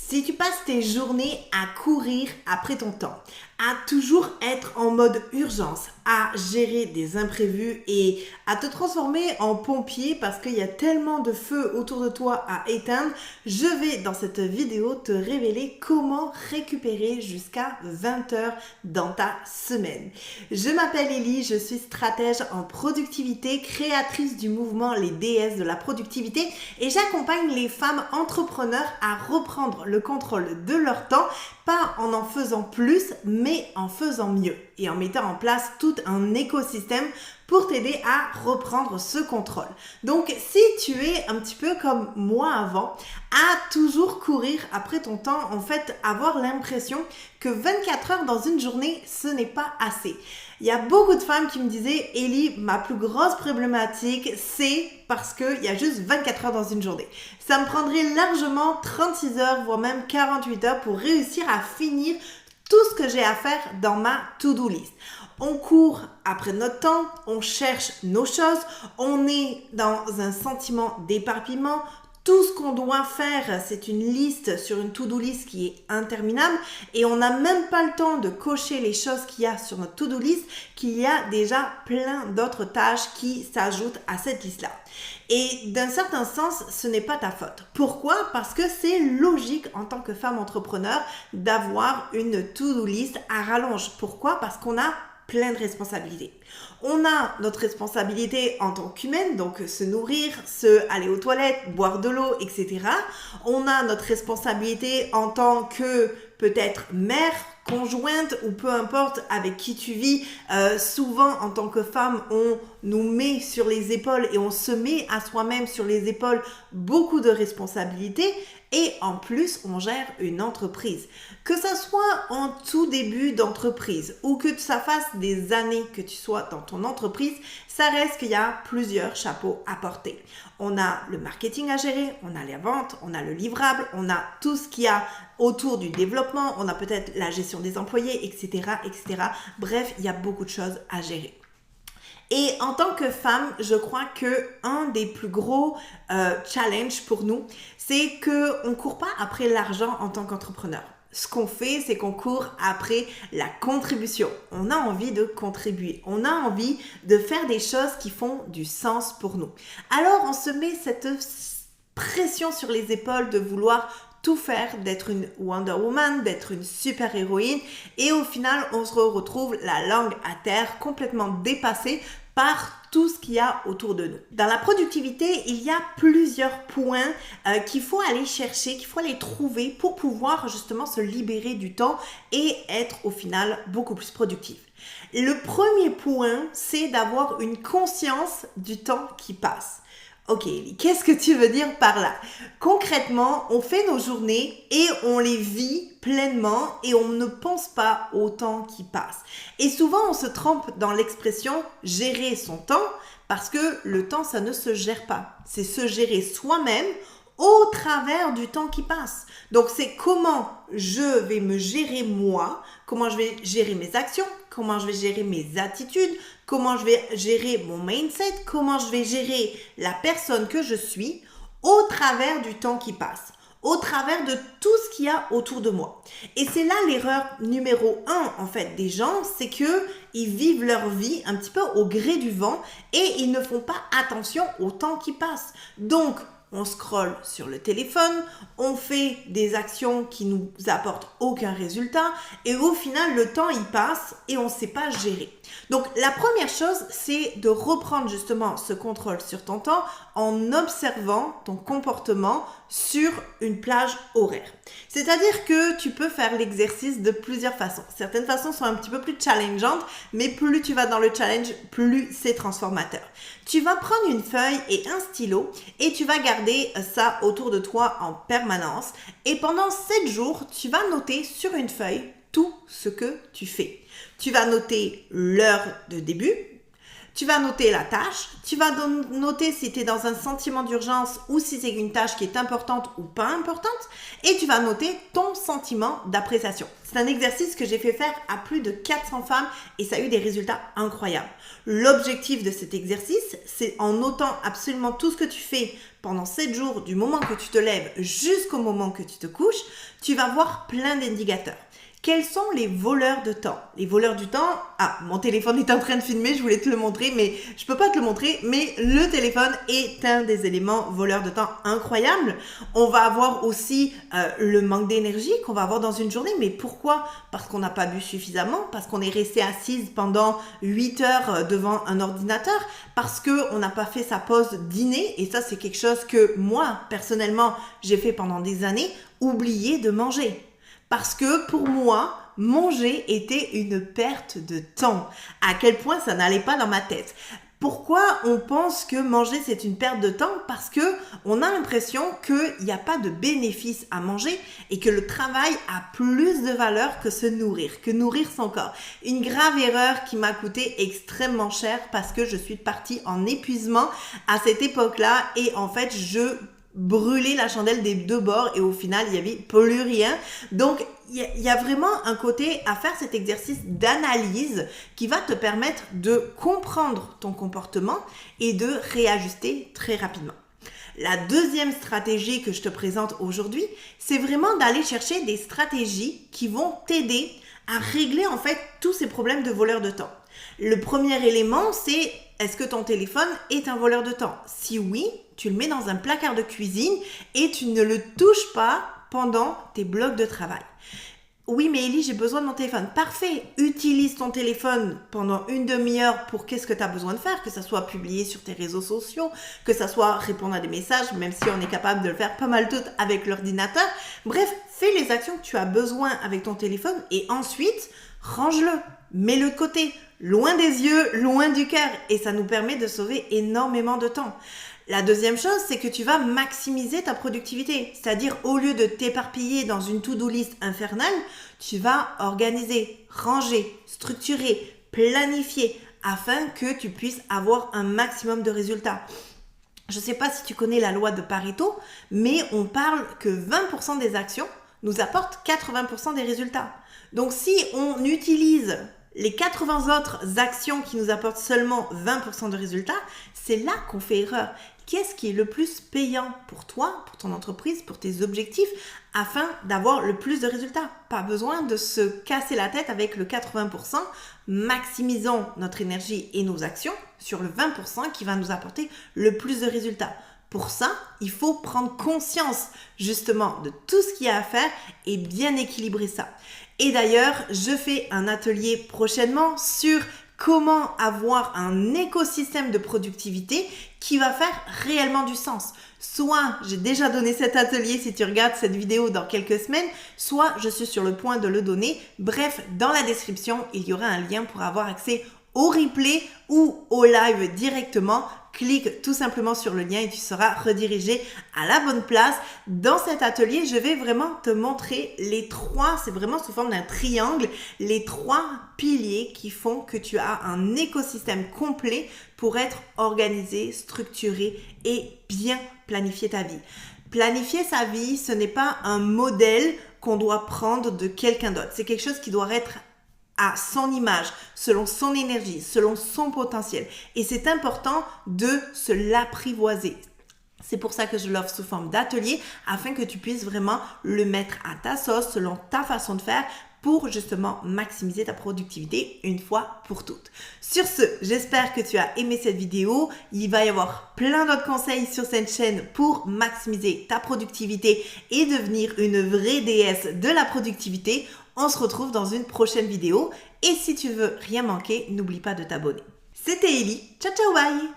Si tu passes tes journées à courir après ton temps, à toujours être en mode urgence, à gérer des imprévus et à te transformer en pompier parce qu'il y a tellement de feux autour de toi à éteindre, je vais dans cette vidéo te révéler comment récupérer jusqu'à 20 heures dans ta semaine. Je m'appelle Ellie, je suis stratège en productivité, créatrice du mouvement Les déesses de la productivité et j'accompagne les femmes entrepreneurs à reprendre le contrôle de leur temps, pas en faisant plus, mais en faisant mieux et en mettant en place tout un écosystème pour t'aider à reprendre ce contrôle. Donc, si tu es un petit peu comme moi avant, à toujours courir après ton temps, en fait, avoir l'impression que 24 heures dans une journée, ce n'est pas assez. Il y a beaucoup de femmes qui me disaient « Ellie, ma plus grosse problématique, c'est parce qu'il y a juste 24 heures dans une journée. Ça me prendrait largement 36 heures, voire même 48 heures pour réussir à finir tout ce que j'ai à faire dans ma to-do list. » On court après notre temps, on cherche nos choses, on est dans un sentiment d'éparpillement. Tout ce qu'on doit faire, c'est une liste sur une to-do list qui est interminable et on n'a même pas le temps de cocher les choses qu'il y a sur notre to-do list, qu'il y a déjà plein d'autres tâches qui s'ajoutent à cette liste-là. Et d'un certain sens, ce n'est pas ta faute. Pourquoi? Parce que c'est logique en tant que femme entrepreneur d'avoir une to-do list à rallonge. Pourquoi? Parce qu'on a plein de responsabilités. On a notre responsabilité en tant qu'humaine, donc se nourrir, aller aux toilettes, boire de l'eau, etc. On a notre responsabilité en tant que peut-être mère, conjointe ou peu importe avec qui tu vis. Souvent, en tant que femme, on nous met sur les épaules et on se met à soi-même sur les épaules beaucoup de responsabilités. Et en plus, on gère une entreprise. Que ça soit en tout début d'entreprise ou que ça fasse des années que tu sois dans ton entreprise, ça reste qu'il y a plusieurs chapeaux à porter. On a le marketing à gérer, on a les ventes, on a le livrable, on a tout ce qu'il y a autour du développement, on a peut-être la gestion des employés, etc., etc. Bref, il y a beaucoup de choses à gérer. Et en tant que femme, je crois que un des plus gros challenges pour nous, c'est qu'on ne court pas après l'argent en tant qu'entrepreneur. Ce qu'on fait, c'est qu'on court après la contribution. On a envie de contribuer. On a envie de faire des choses qui font du sens pour nous. Alors, on se met cette pression sur les épaules de vouloir tout faire, d'être une Wonder Woman, d'être une super héroïne et au final, on se retrouve la langue à terre, complètement dépassée par tout ce qu'il y a autour de nous. Dans la productivité, il y a plusieurs points qu'il faut aller chercher, qu'il faut aller trouver pour pouvoir justement se libérer du temps et être au final beaucoup plus productif. Le premier point, c'est d'avoir une conscience du temps qui passe. Ok, Ellie, qu'est-ce que tu veux dire par là? Concrètement, on fait nos journées et on les vit pleinement et on ne pense pas au temps qui passe. Et souvent, on se trompe dans l'expression « gérer son temps » parce que le temps, ça ne se gère pas. C'est se gérer soi-même au travers du temps qui passe. Donc, c'est comment je vais me gérer moi, comment je vais gérer mes actions, comment je vais gérer mes attitudes, comment je vais gérer mon mindset, comment je vais gérer la personne que je suis au travers du temps qui passe, au travers de tout ce qu'il y a autour de moi. Et c'est là l'erreur numéro 1 en fait des gens, c'est que ils vivent leur vie un petit peu au gré du vent et ils ne font pas attention au temps qui passe. Donc, on scrolle sur le téléphone, on fait des actions qui nous apportent aucun résultat et au final, le temps, il passe et on ne sait pas gérer. Donc, la première chose, c'est de reprendre justement ce contrôle sur ton temps en observant ton comportement sur une plage horaire. C'est-à-dire que tu peux faire l'exercice de plusieurs façons. Certaines façons sont un petit peu plus challengeantes, mais plus tu vas dans le challenge, plus c'est transformateur. Tu vas prendre une feuille et un stylo et tu vas garder ça autour de toi en permanence. Et pendant 7 jours, tu vas noter sur une feuille tout ce que tu fais. Tu vas noter l'heure de début, Tu vas noter la tâche, tu vas noter si tu es dans un sentiment d'urgence ou si c'est une tâche qui est importante ou pas importante et tu vas noter ton sentiment d'appréciation. C'est un exercice que j'ai fait faire à plus de 400 femmes et ça a eu des résultats incroyables. L'objectif de cet exercice, c'est en notant absolument tout ce que tu fais pendant 7 jours du moment que tu te lèves jusqu'au moment que tu te couches, tu vas voir plein d'indicateurs. Quels sont les voleurs de temps? Les voleurs du temps, mon téléphone est en train de filmer, je voulais te le montrer, mais je peux pas te le montrer, mais le téléphone est un des éléments voleurs de temps incroyables. On va avoir aussi le manque d'énergie qu'on va avoir dans une journée, mais pourquoi? Parce qu'on n'a pas bu suffisamment, parce qu'on est resté assise pendant 8 heures devant un ordinateur, parce qu'on n'a pas fait sa pause dîner, et ça c'est quelque chose que moi, personnellement, j'ai fait pendant des années, oublier de manger. Parce que pour moi, manger était une perte de temps. À quel point ça n'allait pas dans ma tête. Pourquoi on pense que manger c'est une perte de temps? Parce que on a l'impression qu'il n'y a pas de bénéfice à manger et que le travail a plus de valeur que se nourrir, que nourrir son corps. Une grave erreur qui m'a coûté extrêmement cher parce que je suis partie en épuisement à cette époque-là et en fait je brûler la chandelle des deux bords et au final il n'y avait plus rien. Donc il y a vraiment un côté à faire cet exercice d'analyse qui va te permettre de comprendre ton comportement et de réajuster très rapidement. La deuxième stratégie que je te présente aujourd'hui, c'est vraiment d'aller chercher des stratégies qui vont t'aider à régler en fait tous ces problèmes de voleur de temps. Le premier élément, c'est est-ce que ton téléphone est un voleur de temps? Si oui, tu le mets dans un placard de cuisine et tu ne le touches pas pendant tes blocs de travail. Oui, mais Ellie, j'ai besoin de mon téléphone. Parfait, utilise ton téléphone pendant une demi-heure pour qu'est-ce que tu as besoin de faire, que ça soit publier sur tes réseaux sociaux, que ça soit répondre à des messages, même si on est capable de le faire pas mal tout avec l'ordinateur. Bref, fais les actions que tu as besoin avec ton téléphone et ensuite, range-le, mets-le de côté, loin des yeux, loin du cœur et ça nous permet de sauver énormément de temps. La deuxième chose, c'est que tu vas maximiser ta productivité. C'est-à-dire, au lieu de t'éparpiller dans une to-do list infernale, tu vas organiser, ranger, structurer, planifier afin que tu puisses avoir un maximum de résultats. Je ne sais pas si tu connais la loi de Pareto, mais on parle que 20% des actions nous apportent 80% des résultats. Donc, si on utilise les 80 autres actions qui nous apportent seulement 20% de résultats, c'est là qu'on fait erreur. Qu'est-ce qui est le plus payant pour toi, pour ton entreprise, pour tes objectifs, afin d'avoir le plus de résultats? Pas besoin de se casser la tête avec le 80%. Maximisons notre énergie et nos actions sur le 20% qui va nous apporter le plus de résultats. Pour ça, il faut prendre conscience justement de tout ce qu'il y a à faire et bien équilibrer ça. Et d'ailleurs, je fais un atelier prochainement sur comment avoir un écosystème de productivité qui va faire réellement du sens. Soit j'ai déjà donné cet atelier si tu regardes cette vidéo dans quelques semaines, soit je suis sur le point de le donner. Bref, dans la description, il y aura un lien pour avoir accès au replay ou au live directement. Clique tout simplement sur le lien et tu seras redirigé à la bonne place. Dans cet atelier, je vais vraiment te montrer les trois, c'est vraiment sous forme d'un triangle, les trois piliers qui font que tu as un écosystème complet pour être organisé, structuré et bien planifier ta vie. Planifier sa vie, ce n'est pas un modèle qu'on doit prendre de quelqu'un d'autre. C'est quelque chose qui doit être à son image, selon son énergie, selon son potentiel. Et c'est important de se l'apprivoiser. C'est pour ça que je l'offre sous forme d'atelier, afin que tu puisses vraiment le mettre à ta sauce, selon ta façon de faire, pour justement maximiser ta productivité une fois pour toutes. Sur ce, j'espère que tu as aimé cette vidéo. Il va y avoir plein d'autres conseils sur cette chaîne pour maximiser ta productivité et devenir une vraie déesse de la productivité. On se retrouve dans une prochaine vidéo et si tu veux rien manquer, n'oublie pas de t'abonner. C'était Ellie, ciao ciao bye!